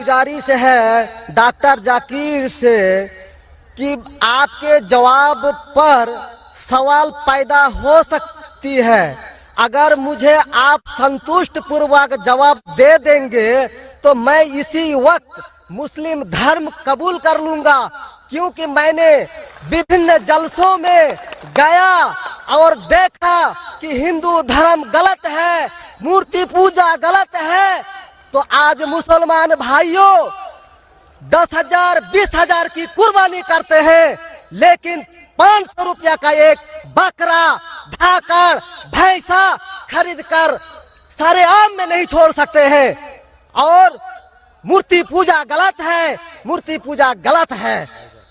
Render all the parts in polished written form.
गुजारिश है डॉक्टर जाकिर से कि आपके जवाब पर सवाल पैदा हो सकती है। अगर मुझे आप संतुष्ट पूर्वक जवाब दे देंगे तो मैं इसी वक्त मुस्लिम धर्म कबूल कर लूंगा, क्योंकि मैंने विभिन्न जलसों में गया और देखा कि हिंदू धर्म गलत है, मूर्ति पूजा गलत है। तो आज मुसलमान भाइयों 10,000 20,000 की कुर्बानी करते हैं, लेकिन 500 रुपया का एक बकरा, धाकड़, भैंसा खरीद कर सारे आम में नहीं छोड़ सकते हैं। और मूर्ति पूजा गलत है, मूर्ति पूजा गलत है।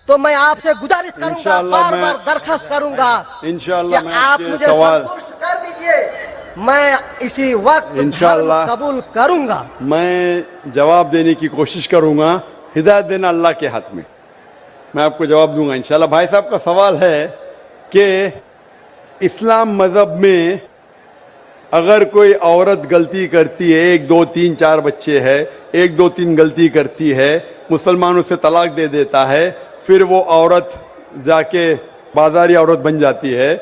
तो मैं आपसे गुजारिश करूंगा, बार बार दरखास्त करूंगा कि आप मुझे संतुष्ट कर दीजिए, मैं इसी वक्त धर्म कबूल करूंगा। मैं जवाब देने की कोशिश करूंगा, हिदायत देना अल्लाह के हाथ में, मैं आपको जवाब दूंगा इंशाल्लाह। भाई साहब का सवाल है कि इस्लाम मजहब में अगर कोई औरत गलती करती है, 1 2 3 4 बच्चे है, 1 2 3 गलती करती है, मुसलमान उसे तलाक दे देता है, फिर वो औरत जाके बाजारी औरत बन जाती है।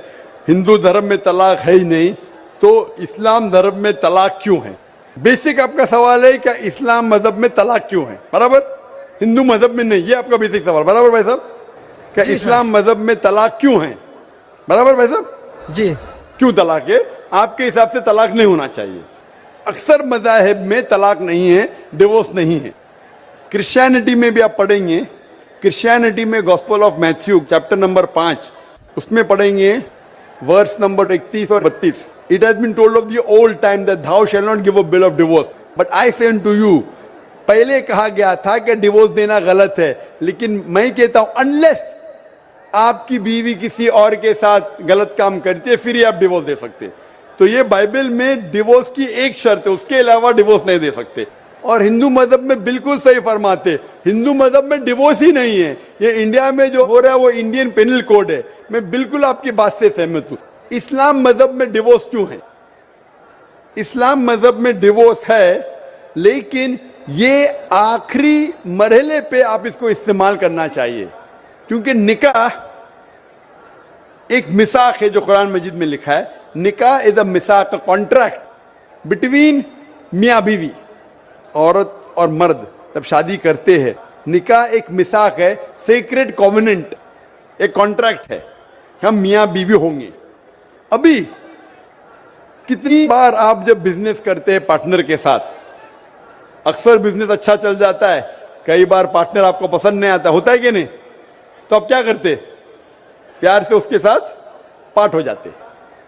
हिंदू धर्म में तलाक है ही नहीं, तो इस्लाम धर्म में तलाक क्यों है? बेसिक आपका सवाल है कि इस्लाम मजहब में तलाक क्यों है, बराबर, हिंदू मजहब में नहीं, ये आपका बेसिक सवाल, बराबर भाई साहब? क्या इस्लाम मजहब में तलाक क्यों है, बराबर भाई साहब? जी, क्यों तलाक है? आपके हिसाब से तलाक नहीं होना चाहिए। अक्सर मज़ाहिब में तलाक नहीं है, डिवोर्स नहीं है। क्रिश्चियनिटी में भी आप पढ़ेंगे, क्रिश्चियनिटी में gospel of Matthew chapter number 5 उसमें पढ़ेंगे वर्स नंबर 31 और 32। It has been told of the old time that thou shall not give a bill of divorce, but I say unto you, पहले कहा गया था कि डिवोर्स देना गलत है, लेकिन मैं कहता हूं अनलेस आपकी बीवी किसी और के साथ गलत काम करती है फिर ही आप डिवोर्स दे सकते। तो ये बाइबल में डिवोर्स की एक शर्त है, उसके अलावा डिवोर्स नहीं दे सकते। और हिंदू मजहब में बिल्कुल सही फरमाते, हिंदू मजहब में डिवोर्स ही नहीं है। ये इंडिया में जो हो रहा है वो इंडियन पेनल कोड है। मैं बिल्कुल आपकी बात से सहमत हूं। इस्लाम मजहब में डिवोर्स क्यों है? इस्लाम मजहब में डिवोर्स है, लेकिन ये आखिरी मरहले पे आप इसको इस्तेमाल करना चाहिए, क्योंकि निकाह एक मिसाक है जो कुरान मजीद में लिखा है। निकाह इज अ मिसाक, अ कॉन्ट्रैक्ट बिटवीन मियाँ बीवी, औरत और मर्द जब शादी करते हैं। निकाह एक मिसाक है, सेक्रेड कॉवेनेंट, एक कॉन्ट्रैक्ट है, हम मियाँ बीवी होंगे। अभी कितनी बार आप जब बिजनेस करते हैं पार्टनर के साथ, अक्सर बिजनेस अच्छा चल जाता है, कई बार पार्टनर आपको पसंद नहीं आता, होता है कि नहीं? तो आप क्या करते? प्यार से उसके साथ पार्ट हो जाते।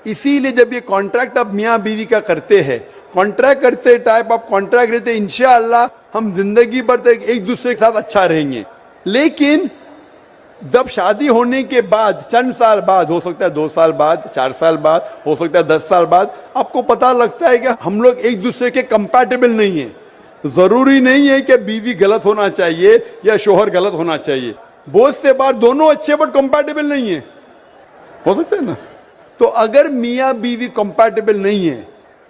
इसीलिए जब ये कॉन्ट्रैक्ट आप मियाँ बीवी का करते हैं, कॉन्ट्रैक्ट करते टाइप आप कॉन्ट्रैक्ट रहते, इंशाअल्लाह हम जिंदगी भर तक एक दूसरे के साथ अच्छा रहेंगे। लेकिन जब शादी होने के बाद चंद साल बाद, हो सकता है 2 साल बाद, 4 साल बाद, हो सकता है 10 साल बाद, आपको पता लगता है कि हम लोग एक दूसरे के कंपैटिबल नहीं है। जरूरी नहीं है कि बीवी गलत होना चाहिए या शोहर गलत होना चाहिए, बहुत से बार दोनों अच्छे बट कंपैटिबल नहीं है, हो सकता है ना? तो अगर मियाँ बीवी कंपैटिबल नहीं है,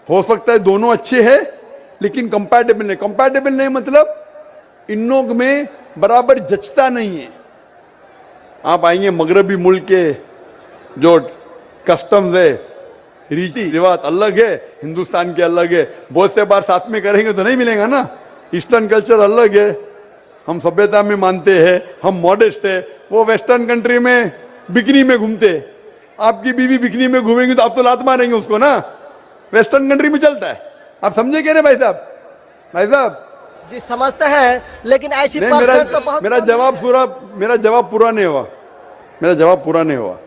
हो सकता है दोनों अच्छे हैं लेकिन कंपैटिबल नहीं। कंपैटिबल नहीं मतलब इन लोग में बराबर जचता नहीं है। आप आएंगे मगरबी मुल्क के जो कस्टम्स है, रीति रिवाज अलग है, हिंदुस्तान के अलग है, बहुत से बार साथ में करेंगे तो नहीं मिलेगा ना। ईस्टर्न कल्चर अलग है, हम सभ्यता में मानते हैं, हम मॉडेस्ट है। वो वेस्टर्न कंट्री में बिकनी में घूमते, आपकी बीवी बिकनी में घूमेंगी तो आप तो लात मारेंगे उसको ना, वेस्टर्न कंट्री में चलता है। आप समझे क्या भाई साहब? भाई साहब जी समझते हैं, लेकिन ऐसी मेरा तो बहुत जवाब पूरा नहीं हुआ, मेरा जवाब पूरा नहीं हुआ।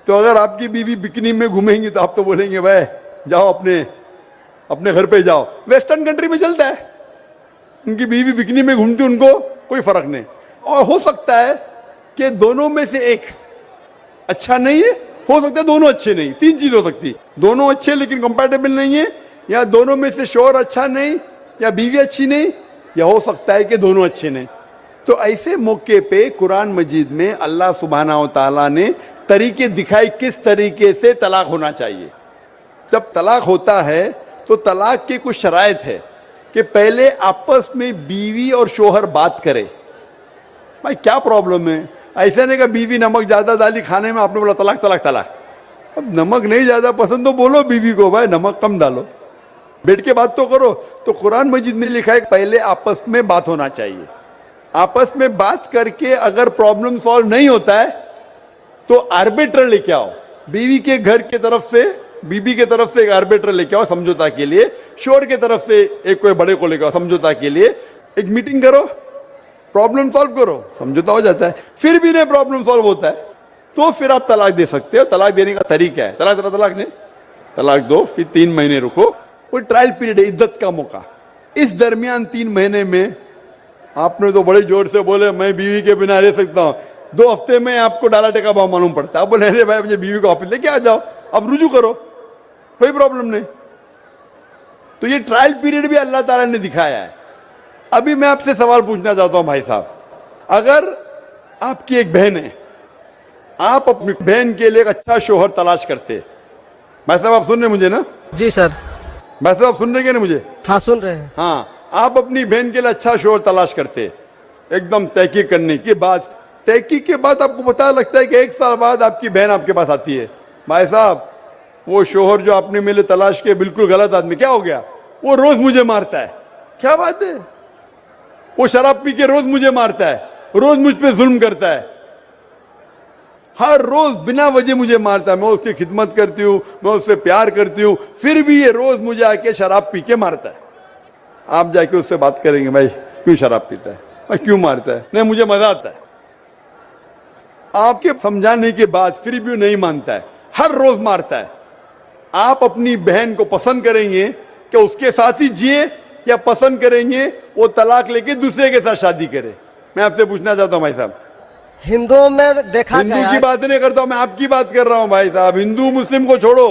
तो अगर आपकी बीवी बिकनी में घूमेंगी तो आप तो बोलेंगे भाई जाओ अपने घर पे जाओ। वेस्टर्न कंट्री में चलता है, उनकी बीवी बिकनी में घूमती, उनको कोई फर्क नहीं। और हो सकता है कि दोनों में से एक अच्छा नहीं है, हो सकता है दोनों अच्छे नहीं, 3 चीज हो सकती, दोनों अच्छे लेकिन कंपैटिबल नहीं है, या दोनों में से शोहर अच्छा नहीं या बीवी अच्छी नहीं, या हो सकता है कि दोनों अच्छे नहीं। तो ऐसे मौके पे कुरान मजीद में अल्लाह सुब्हानहू तआला ने तरीके दिखाए किस तरीके से तलाक होना चाहिए। जब तलाक होता है तो तलाक की कुछ शराइत है कि पहले आपस में बीवी और शोहर बात करे। भाई क्या प्रॉब्लम है? ऐसा नहीं कि बीवी नमक ज्यादा डाली खाने में, आपने बोला तलाक तलाक तलाक। अब नमक नहीं ज्यादा पसंद तो बोलो बीवी को भाई नमक कम डालो, बैठ के बात तो करो। तो कुरान मजीद में लिखा है पहले आपस में बात होना चाहिए। आपस में बात करके अगर प्रॉब्लम सॉल्व नहीं होता है तो आर्बिट्रर लेके आओ। बीवी के घर के तरफ से, बीबी के तरफ से एक आर्बिट्रर लेके आओ समझौता के लिए, शोहर के तरफ से एक कोई बड़े को लेके आओ समझौता के लिए। एक मीटिंग करो, प्रॉब्लम सॉल्व करो, समझौता हो जाता है। फिर भी नहीं प्रॉब्लम सॉल्व होता है तो फिर आप तलाक दे सकते हो। तलाक देने का तरीका है, तलाक नहीं, तलाक दो, फिर 3 महीने रुको। वो ट्रायल पीरियड है, इद्दत का मौका। इस दरमियान 3 महीने में आपने तो बड़े जोर से बोले मैं बीवी के बिना रह सकता हूं, 2 हफ्ते में आपको डाला टेका भाव मालूम पड़ता है। आप बोले अरे भाई मुझे बीवी को ऑफिस लेके आ जाओ, अब रुजू करो, कोई प्रॉब्लम नहीं। तो ये ट्रायल पीरियड भी अल्लाह ताला ने दिखाया है। अभी मैं आपसे सवाल पूछना चाहता हूं भाई साहब, अगर आपकी एक बहन है, आप अपनी बहन के लिए एक अच्छा शोहर तलाश करते, भाई साहब आप सुन रहे मुझे ना? जी सर। भाई साहब आप सुन रहे ना मुझे? हाँ सुन रहे हैं। हाँ, आप अपनी बहन के लिए अच्छा शोहर तलाश करते, एकदम तहकीक करने के बाद, तहकीक के बाद आपको पता लगता है कि 1 साल बाद आपकी बहन आपके पास आती है, भाई साहब वो शोहर जो आपने मेरे तलाश के बिल्कुल गलत आदमी, क्या हो गया? वो रोज मुझे मारता है। क्या बात है? वो शराब पी के रोज मुझे मारता है, रोज मुझ पे जुल्म करता है, हर रोज बिना वजह मुझे मारता है। मैं उसकी खिदमत करती हूँ, मैं उससे प्यार करती हूँ, फिर भी ये रोज मुझे आके शराब पी के मारता है। आप जाके उससे बात करेंगे भाई क्यों शराब पीता है, भाई क्यों मारता है? नहीं मुझे मजा आता है। आपके समझाने के बाद फिर भी नहीं मानता है, हर रोज मारता है। आप अपनी बहन को पसंद करेंगे कि उसके साथ ही जिए, या पसंद करेंगे वो तलाक लेके दूसरे के साथ शादी करे? मैं आपसे पूछना चाहता हूं भाई साहब। हिंदुओं में देखा हिंदू गया, की बात नहीं करता हूं मैं, आपकी बात कर रहा हूं भाई साहब। हिंदू मुस्लिम को छोड़ो,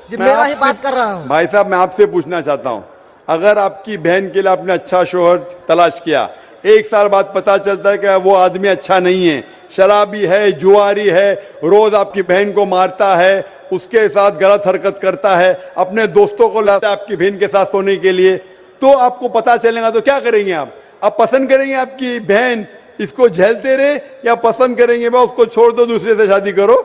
जी मैं मेरा ही आपसे- बात कर रहा हूँ। भाई साहब मैं आपसे पूछना चाहता हूं, अगर आपकी बहन के लिए आपने अच्छा शोहर तलाश किया, 1 साल बाद पता चलता है कि वो आदमी अच्छा नहीं है, शराबी है, जुआरी है, रोज आपकी बहन को मारता है, उसके साथ गलत हरकत करता है, अपने दोस्तों को लाता है आपकी बहन के साथ सोने के लिए, तो आपको पता चलेगा तो क्या करेंगे आप पसंद करेंगे आपकी बहन इसको झेलते रहे, या पसंद करेंगे भाई उसको छोड़ दो दूसरे से शादी करो?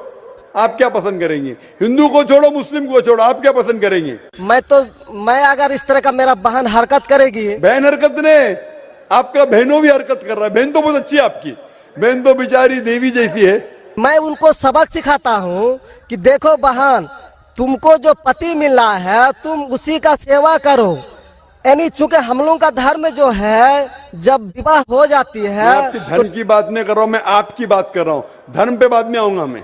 आप क्या पसंद करेंगे? हिंदू को छोड़ो, मुस्लिम को छोड़ो, आप क्या पसंद करेंगे? मैं अगर इस तरह का मेरा बहन हरकत करेगी, बहन हरकत ने, आपका बहनों भी हरकत कर रहा है। बहन तो बहुत अच्छी है आपकी, बहन तो बेचारी देवी जैसी है। मैं उनको सबक सिखाता हूँ कि देखो बहन, तुमको जो पति मिल रहा है तुम उसी का सेवा करो। यानी चूंकि हम लोगों का धर्म जो है, जब विवाह हो जाती मैं है आपकी धर्म की बात नहीं कर रहा हूं, मैं आपकी बात कर रहा हूं। धर्म पे बाद में आऊंगा मैं।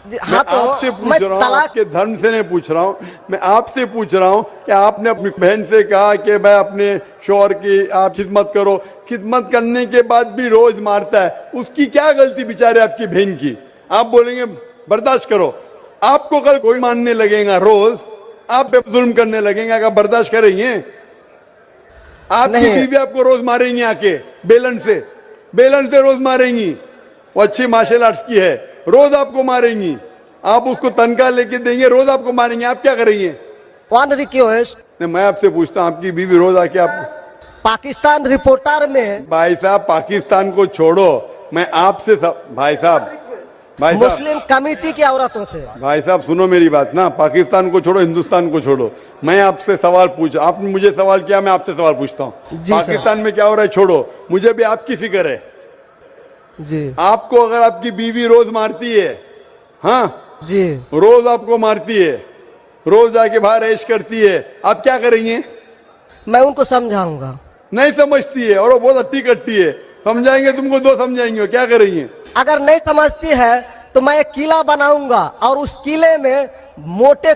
हाँ तो आपसे पूछ मैं रहा हूँ, तलाक, आपके धर्म से नहीं पूछ रहा हूँ, मैं आपसे पूछ रहा हूँ कि आपने अपनी बहन से कहा कि भाई अपने शौहर की आप खिदमत करो, खिदमत करने के बाद भी रोज मारता है, उसकी क्या गलती बेचारे आपकी बहन की? आप बोलेंगे बर्दाश्त करो, आपको कल कोई मानने लगेगा, रोज आप पे जुल्म करने लगेंगे, अगर बर्दाश्त करेंगे? आपकी बीवी आपको रोज मारेंगी आके बेलन से रोज मारेंगी। वो अच्छी मार्शल आर्ट्स की है, रोज आपको मारेंगी, आप उसको तनख्वाह लेके देंगे, रोज आपको मारेंगे, आप क्या करेंगे? वन रिक्वेस्ट, मैं आपसे पूछता हूं, आपकी बीवी रोज आके आप पाकिस्तान रिपोर्टर में, भाई साहब पाकिस्तान को छोड़ो, मैं आपसे भाई साहब मुस्लिम कमेटी की औरतों से, भाई साहब सुनो मेरी बात ना, पाकिस्तान को छोड़ो, हिंदुस्तान को छोड़ो, मैं आपसे सवाल पूछा, आपने मुझे सवाल किया, मैं आपसे सवाल पूछता हूँ। पाकिस्तान में क्या हो रहा है छोड़ो, मुझे भी आपकी फिक्र है जी। आपको अगर आपकी बीवी रोज मारती है, हाँ जी, रोज आपको मारती है, रोज आके बाहर ऐश करती है, आप क्या करेंगे? मैं उनको समझाऊंगा। नहीं समझती है और वो बहुत अट्टी कट्टी है, समझाएंगे तुमको, 2 समझाएंगे, क्या करेंगे? अगर नहीं समझती है तो मैं एक किला बनाऊंगा और उस किले में मोटे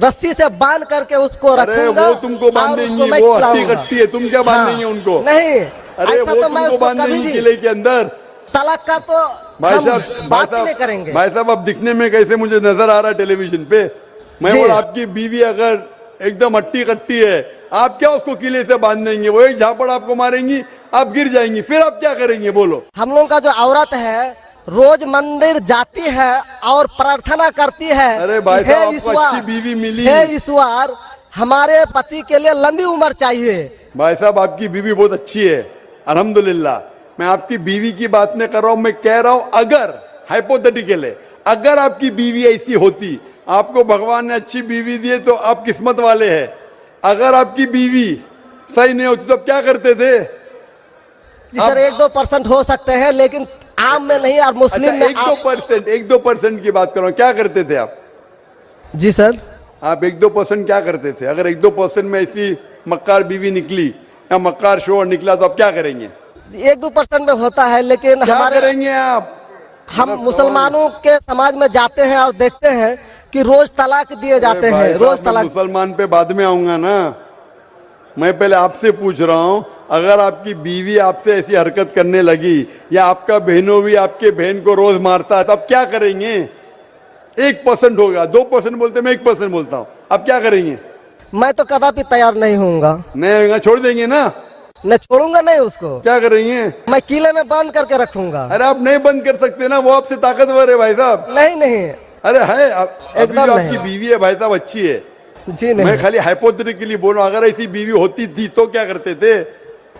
रस्सी से बांध करके उसको रखूंगा। वो तुमको बांधेंगी, वो अट्टी कट्टी है, तुम क्या बांधेंगे उनको? नहीं, अरे वो तो मैं तुमको बांधेंगी किले के अंदर। तलाक का तो हम बात ही नहीं करेंगे। भाई साहब अब दिखने में कैसे मुझे नजर आ रहा है टेलीविजन पे, मैं बोल आपकी बीवी अगर एकदम अट्टी कट्टी है, आप क्या उसको किले से बांध देंगे? वो एक झापड़ आपको मारेंगी, आप गिर जाएंगी, फिर आप क्या करेंगे बोलो? हम लोग का जो औरत है रोज मंदिर जाती है और प्रार्थना करती है, अरे भाई साहब आपको अच्छी बीवी मिली, हे ईश्वर हमारे पति के लिए लंबी उम्र चाहिए। भाई साहब आपकी बीवी बहुत अच्छी है, अल्हम्दुलिल्लाह। मैं आपकी बीवी की बात नहीं कर रहा हूं, मैं कह रहा हूं अगर हाइपोथेटिकल है, अगर आपकी बीवी ऐसी होती, आपको भगवान ने अच्छी बीवी दी है तो आप किस्मत वाले हैं। अगर आपकी बीवी सही नहीं होती तो आप क्या करते थे? जी सर, 1-2% हो सकते हैं, लेकिन आम में नहीं और मुस्लिम में। 1-2% की बात कर रहा हूं, क्या करते थे आप? जी सर, आप 1-2% क्या करते थे? अगर 1-2% में ऐसी मक्कार बीवी निकली या मक्कार शोहर निकला तो आप क्या करेंगे? 1-2% में होता है, लेकिन क्या हमारे करेंगे आप? हम मुसलमानों के समाज में जाते हैं और देखते हैं कि रोज तलाक दिए जाते अरे भाई हैं, साहब, रोज मैं तलाक। मुसलमान पे बाद में आऊंगा ना। मैं पहले आपसे पूछ रहा हूं, अगर आपकी बीवी आपसे ऐसी हरकत करने लगी या आपका बहनों भी आपके बहन को रोज मारता है तो आप क्या करेंगे? 1% होगा, 2% बोलते, मैं 1% बोलता हूं, आप क्या करेंगे? मैं तो कदापि तैयार नहीं होऊंगा। नहीं होगा, छोड़ देंगे ना? मैं छोड़ूंगा नहीं उसको, क्या करेंगे? मैं किले में बंद करके रखूंगा। अरे आप नहीं बंद कर सकते ना, वो आपसे ताकतवर है भाई साहब। नहीं नहीं, अरे है अभी एकदम जो नहीं। आपकी बीवी है भाई साहब अच्छी है। जी मैं नहीं, खाली हाइपोथेटिकली बोल रहा हूं, अगर ऐसी बीवी होती थी तो क्या करते थे?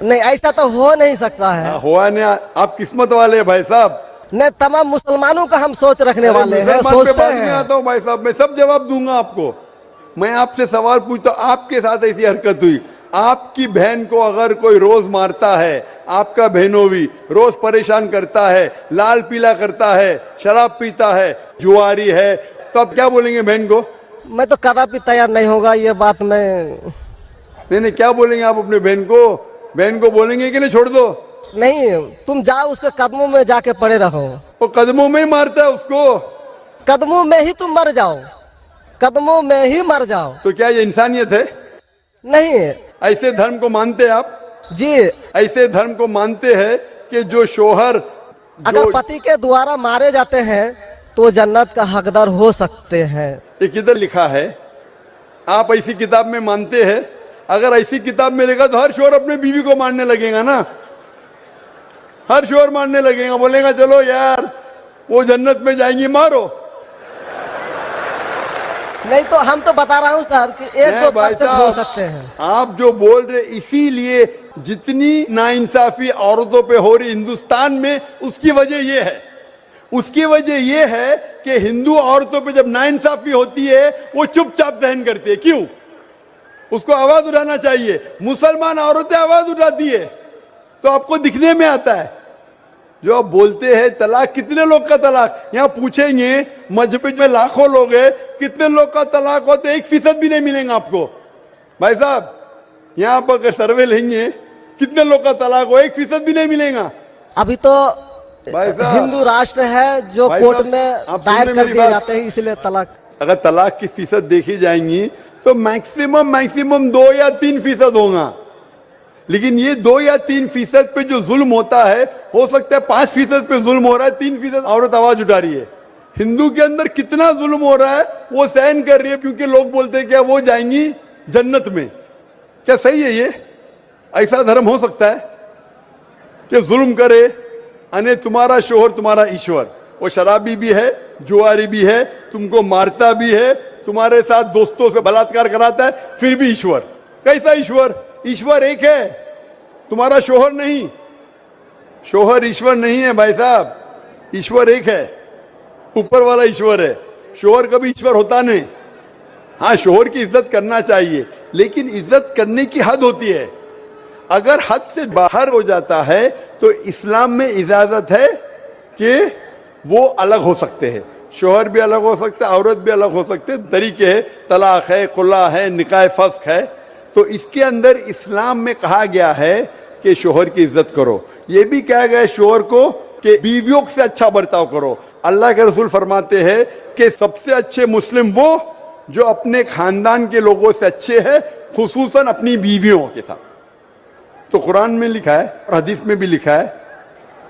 नहीं ऐसा तो हो नहीं सकता है। हुआ नहीं, आप किस्मत वाले हैं भाई साहब। नहीं, तमाम मुसलमानों का हम सोच रखने अरे वाले हैं, मुसलमान पे सोचते बाद में हैं। आता हूं भाई साहब, मैं सब जवाब दूंगा आपको। मैं आपसे सवाल पूछता हूं, आपके साथ ऐसी हरकत हुई, आपकी बहन को अगर कोई रोज मारता है, आपका बहनों भी रोज परेशान करता है, लाल पीला करता है, शराब पीता है, जुआरी है, तो आप क्या बोलेंगे बहन को? मैं तो कदापि तैयार नहीं होगा, ये बात मैं। नहीं, क्या बोलेंगे आप अपने बहन को? बहन को बोलेंगे कि नहीं छोड़ दो? नहीं, तुम जाओ उसके कदमों में जाके पड़े रहो। वो कदमों में ही मारता है उसको। कदमों में ही तुम मर जाओ, कदमों में ही मर जाओ। तो क्या ये इंसानियत है? नहीं। ऐसे धर्म को मानते हैं आप? जी, ऐसे धर्म को मानते हैं कि जो शोहर अगर पति के द्वारा मारे जाते हैं तो जन्नत का हकदार हो सकते हैं। ये किधर लिखा है? आप ऐसी किताब में मानते हैं? अगर ऐसी किताब में लिखा तो हर शोहर अपने बीवी को मारने लगेगा ना, हर शोहर मारने लगेगा, बोलेगा चलो यार वो जन्नत में जाएंगी, मारो। नहीं तो हम तो बता रहा हूँ सर कि 1-2% हो सकते हैं। आप जो बोल रहे, इसीलिए जितनी नाइंसाफी औरतों पे हो रही हिंदुस्तान में, उसकी वजह ये है, उसकी वजह ये है कि हिंदू औरतों पे जब नाइंसाफी होती है वो चुपचाप सहन करती है। क्यों? उसको आवाज उठाना चाहिए। मुसलमान औरतें आवाज उठाती है तो आपको दिखने में आता है। जो आप बोलते हैं तलाक, कितने लोग का तलाक, यहाँ पूछेंगे मजहब में लाखों लोग हैं, कितने लोग का तलाक हो तो 1% भी नहीं मिलेगा आपको। भाई साहब यहाँ पर अगर सर्वे लेंगे कितने लोग का तलाक हो, 1% भी नहीं मिलेगा। अभी तो भाई साहब, हिंदू राष्ट्र है जो भाई कोर्ट साहब, में आप दायर सुन रहे कर मेरी दिए बात? जाते हैं, इसलिए तलाक। अगर तलाक की फीसद देखी जाएंगी तो मैक्सिमम 2 या 3% होगा, लेकिन ये 2 या 3% पे जो जुल्म होता है, हो सकता है 5% पे जुल्म हो रहा है, 3% औरत आवाज उठा रही है। हिंदू के अंदर कितना जुल्म हो रहा है वो सहन कर रही है, क्योंकि लोग बोलते हैं क्या वो जाएंगी जन्नत में। क्या सही है ये? ऐसा धर्म हो सकता है कि जुल्म करे? अने तुम्हारा शोहर तुम्हारा ईश्वर, वो शराबी भी है, जुआरी भी है, तुमको मारता भी है, तुम्हारे साथ दोस्तों से बलात्कार कराता है, फिर भी ईश्वर। कैसा ईश्वर? ईश्वर एक है, तुम्हारा शोहर नहीं। शोहर ईश्वर नहीं है भाई साहब, ईश्वर एक है, ऊपर वाला ईश्वर है। शोहर कभी ईश्वर होता नहीं। हाँ, शोहर की इज्जत करना चाहिए, लेकिन इज्जत करने की हद होती है। अगर हद से बाहर हो जाता है तो इस्लाम में इजाजत है कि वो अलग हो सकते हैं। शोहर भी अलग हो सकते हैं, औरत भी अलग हो सकते हैं, तरीके है, तलाक है, खुला है, निकाह फस्ख है। तो इसके अंदर इस्लाम में कहा गया है कि शोहर की इज्जत करो। ये भी कहा गया है शोहर को कि बीवियों से अच्छा बर्ताव करो। अल्लाह के रसूल फरमाते हैं कि सबसे अच्छे मुस्लिम वो जो अपने खानदान के लोगों से अच्छे हैं, खुसूसन अपनी बीवियों के साथ। तो कुरान में लिखा है और हदीस में भी लिखा है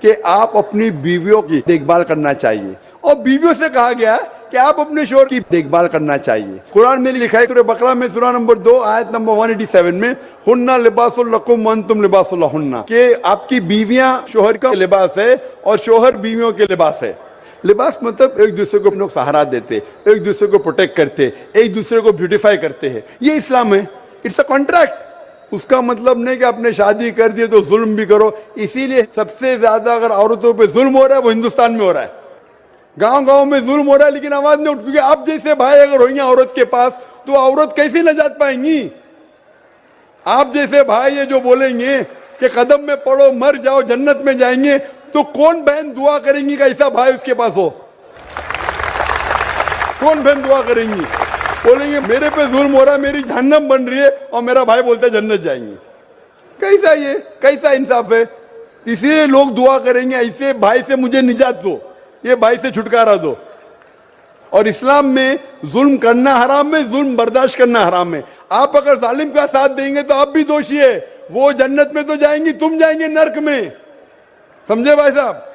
कि आप अपनी बीवियों की देखभाल करना चाहिए, और बीवियों से कहा गया है कि आप अपने शोहर की देखभाल करना चाहिए। कुरान में लिखा है सूरह बकरा में सूरह नंबर 2 आयत नंबर 187 में, हुन्ना लिबासुल लकुम व अंतुम लिबासुल लहुन्ना, कि आपकी बीवियां शोहर का लिबास है और शोहर बीवियों के लिबास है। लिबास मतलब एक दूसरे को लोग सहारा देते, एक दूसरे को प्रोटेक्ट करते, एक दूसरे को ब्यूटीफाई करते हैं, ये इस्लाम है। It's a contract. उसका मतलब नहीं कि आपने शादी कर दी तो जुल्म भी करो। इसीलिए सबसे ज्यादा अगर औरतों पे जुल्म हो रहा है वो हिंदुस्तान में हो रहा है। गांव गांव में जुल्म हो रहा है लेकिन आवाज नहीं उठ, क्योंकि आप जैसे भाई अगर होंगे औरत के पास तो औरत कैसे नजात पाएंगी। आप जैसे भाई ये जो बोलेंगे कि कदम में पड़ो मर जाओ जन्नत में जाएंगे, तो कौन बहन दुआ करेंगी कि ऐसा भाई उसके पास हो? कौन बहन दुआ करेंगी? बोलेंगे मेरे पे जुल्म हो रहा है, मेरी जहन्नम बन रही है, और मेरा भाई बोलता है जन्नत जाएंगे। कैसा ये, कैसा इंसाफ है? इसलिए लोग दुआ करेंगे ऐसे भाई से मुझे निजात दो, ये भाई से छुटकारा दो। और इस्लाम में जुल्म करना हराम है, जुल्म बर्दाश्त करना हराम है। आप अगर जालिम का साथ देंगे तो आप भी दोषी है। वो जन्नत में तो जाएंगी, तुम जाएंगे नरक में। समझे भाई साहब?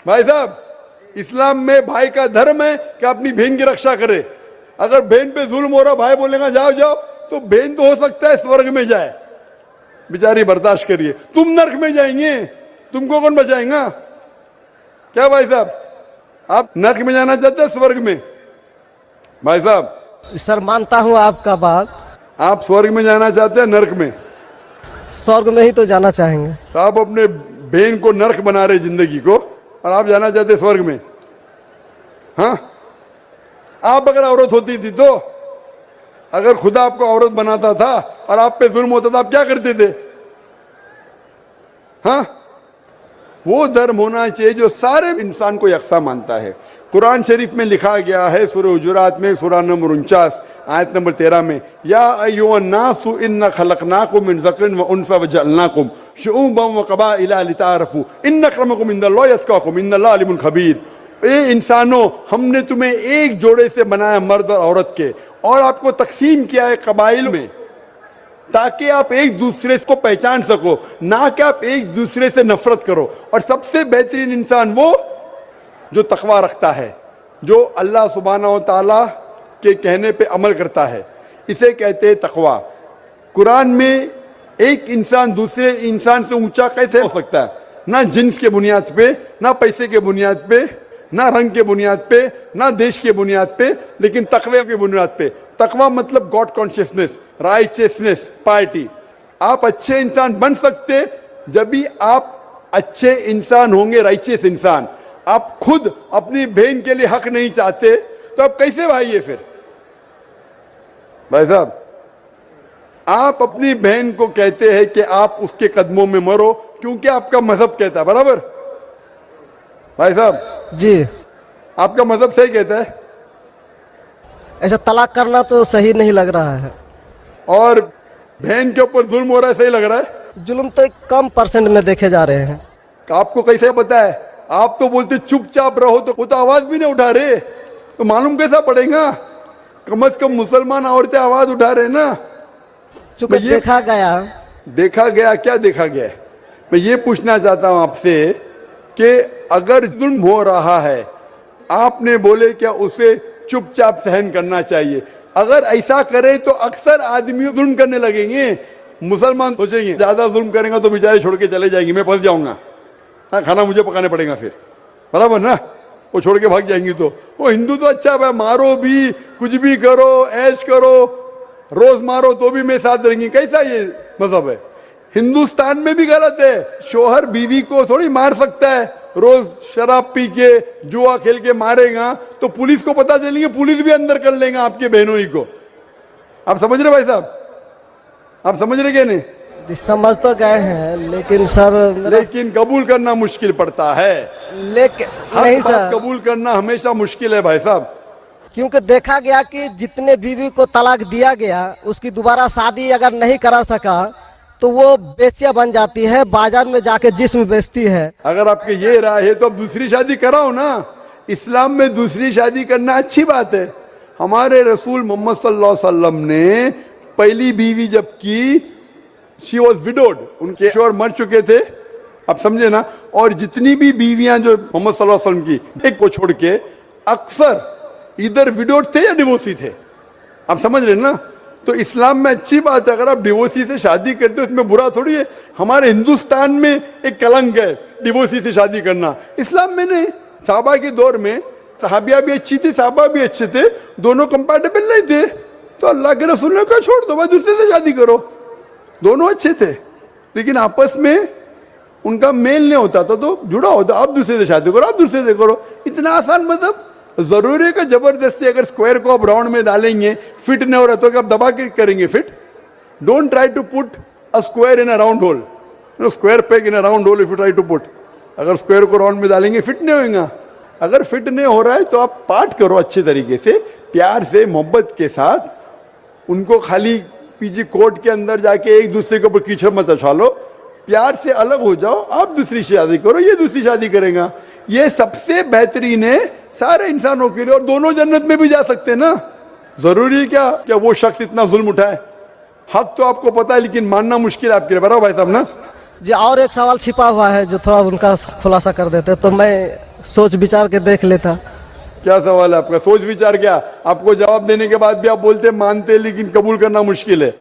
भाई साहब, इस्लाम में भाई का धर्म है कि अपनी बहन की रक्षा करे। अगर बहन पे जुल्म हो रहा, भाई बोलेगा जाओ जाओ, तो बहन तो हो सकता है स्वर्ग में जाए, बेचारी बर्दाश्त करिए। तुम नरक में जाएंगे, तुमको कौन बचाएगा? क्या भाई साहब, आप नरक में जाना चाहते हैं स्वर्ग में? भाई साहब, सर मानता हूँ आपका बात। आप स्वर्ग में जाना चाहते हैं नरक में? स्वर्ग में ही तो जाना चाहेंगे। तो आप अपने बहन को नरक बना रहे जिंदगी को, और आप जाना चाहते स्वर्ग में? हाँ, आप अगर औरत होती थी तो, अगर खुदा आपको औरत बनाता था और आप पे जुल्म होता था, आप क्या करते थे? हाँ, वो धर्म होना चाहिए जो सारे इंसान को यकसा मानता है। कुरान शरीफ में लिखा गया है सूरह हुजुरात में सूरह नंबर 49 आयत नंबर 13 में, या अय्युहन्नासु इन्ना खलकनाकुम मिन ज़करिन व उन्सा व जअलनाकुम शुऊबन व क़बाइला लिताअरफू इन्न अक्रमकुम इंदल्लाहि अत्क़ाकुम इन्नल्लाह अलीमुन खबीर। ए इंसानों, हमने तुम्हें एक जोड़े से बनाया, मर्द और औरत के, और आपको तकसीम किया है कबाइल में, ताकि आप एक दूसरे को पहचान सको, ना कि आप एक दूसरे से नफरत करो। और सबसे बेहतरीन इंसान वो जो तकवा रखता है, जो अल्लाह सुब्हानहू व तआला के कहने पे अमल करता है, इसे कहते हैं तकवा। कुरान में एक इंसान दूसरे इंसान से ऊंचा कैसे हो सकता है? ना जिन्स के बुनियाद पे, ना पैसे के बुनियाद पे, ना रंग के बुनियाद पे, ना देश के बुनियाद पे, लेकिन तकवे के बुनियाद पे। तकवा मतलब गॉड कॉन्शियसनेस, राइचियसनेस, पार्टी। आप अच्छे इंसान बन सकते जब भी आप अच्छे इंसान होंगे, राइचियस इंसान। आप खुद अपनी बहन के लिए हक नहीं चाहते तो आप कैसे भाई है फिर? भाई साहब, आप अपनी बहन को कहते हैं कि आप उसके कदमों में मरो क्योंकि आपका मजहब कहता है, बराबर? भाई साहब जी, आपका मजहब सही कहता है। ऐसा तलाक करना तो सही नहीं लग रहा है। और बहन के ऊपर जुल्म हो रहा है, सही लग रहा है? जुल्म तो एक कम परसेंट में देखे जा रहे हैं। आपको कैसे पता है? आप तो बोलते चुपचाप रहो, तो वो तो आवाज भी नहीं उठा रहे, तो मालूम कैसा पड़ेगा? कम से कम मुसलमान औरतें आवाज उठा रहे ना। चूंकि देखा गया, क्या देखा गया? मैं ये पूछना चाहता हूं आपसे कि अगर जुल्म हो रहा है, आपने बोले क्या उसे चुपचाप सहन करना चाहिए? अगर ऐसा करे तो अक्सर आदमी जुल्म करने लगेंगे। मुसलमान सोचेंगे ज्यादा जुल्म करेंगे तो बेचारे छोड़ के चले जाएंगे, मैं फंस जाऊंगा, हाँ खाना मुझे पकाने पड़ेगा फिर, बराबर ना? वो छोड़ के भाग जाएंगी। तो वो हिंदू तो अच्छा है, मारो भी, कुछ भी करो, ऐश करो, रोज मारो तो भी मैं साथ रहेंगी। कैसा ये मजहब है? हिंदुस्तान में भी गलत है। शोहर बीवी को थोड़ी मार सकता है, रोज शराब पी के जुआ खेल के मारेगा तो पुलिस को पता चलेंगे, पुलिस भी अंदर कर लेगा आपके बहनों ही को। आप समझ रहे भाई साहब? आप समझ रहे क्या? नहीं समझ तो गए हैं, लेकिन सर लेकिन कबूल करना मुश्किल पड़ता है। लेकिन नहीं सर, कबूल करना हमेशा मुश्किल है भाई साहब, क्योंकि देखा गया कि जितने बीवी को तलाक दिया गया, उसकी दोबारा शादी अगर नहीं करा सका तो वो बेचिया बन जाती है, बाजार में जाके जिस्म बेचती है। अगर आपके ये राय है तो अब दूसरी शादी कराओ ना। इस्लाम में दूसरी शादी करना अच्छी बात है। हमारे रसूल मोहम्मद सल्लल्लाहु अलैहि वसल्लम ने पहली बीवी जब की, शी वॉज विडोड, उनके शोहर मर चुके थे, आप समझे ना? और जितनी भी बीवियां जो मोहम्मद सल्लल्लाहु अलैहि वसल्लम की, एक को छोड़ के अक्सर इधर विडोड थे या डिवोर्सी थे, आप समझ रहे ना? तो इस्लाम में अच्छी बात है। अगर आप डिवोर्सी से शादी करते हो इसमें बुरा थोड़ी है। हमारे हिंदुस्तान में एक कलंक है डिवोर्सी से शादी करना, इस्लाम में नहीं। साहबा के दौर में सहाबिया भी अच्छी थी, साहबा भी अच्छे थे, दोनों कंपैटिबल नहीं थे, तो अल्लाह के रसूल ने कहा छोड़ दो भाई, दूसरे से शादी करो। दोनों अच्छे थे लेकिन आपस में उनका मेल नहीं होता था, तो जुड़ा होता, आप दूसरे से शादी करो, आप दूसरे से करो। इतना आसान मतलब जरूरी है कि जबरदस्ती अगर स्क्वायर को आप राउंड में डालेंगे, फिट नहीं हो रहा तो क्या आप दबा के करेंगे fit? Don't try to put a square in a round hole, square peg in a round hole if you try to put. अगर स्क्वायर को राउंड में डालेंगे फिट नहीं होगा। अगर फिट नहीं हो रहा है तो आप पार्ट करो अच्छे तरीके से, प्यार से, मोहब्बत के साथ। उनको खाली पीजी कोर्ट के अंदर जाके एक दूसरे के ऊपर कीचड़ मत उछालो, प्यार से अलग हो जाओ, आप दूसरी शादी करो, ये दूसरी शादी करेगा। ये सबसे बेहतरीन है सारे इंसानों के लिए, और दोनों जन्नत में भी जा सकते हैं ना। जरूरी है क्या वो शख्स इतना जुल्म उठाए? हक तो आपको पता है लेकिन मानना मुश्किल है आपके लिए, बराबर भाई साहब ना? जी और एक सवाल छिपा हुआ है जो थोड़ा उनका खुलासा कर देते तो मैं सोच विचार के देख लेता। क्या सवाल है आपका? सोच विचार क्या? आपको जवाब देने के बाद भी आप बोलते मानते लेकिन कबूल करना मुश्किल है।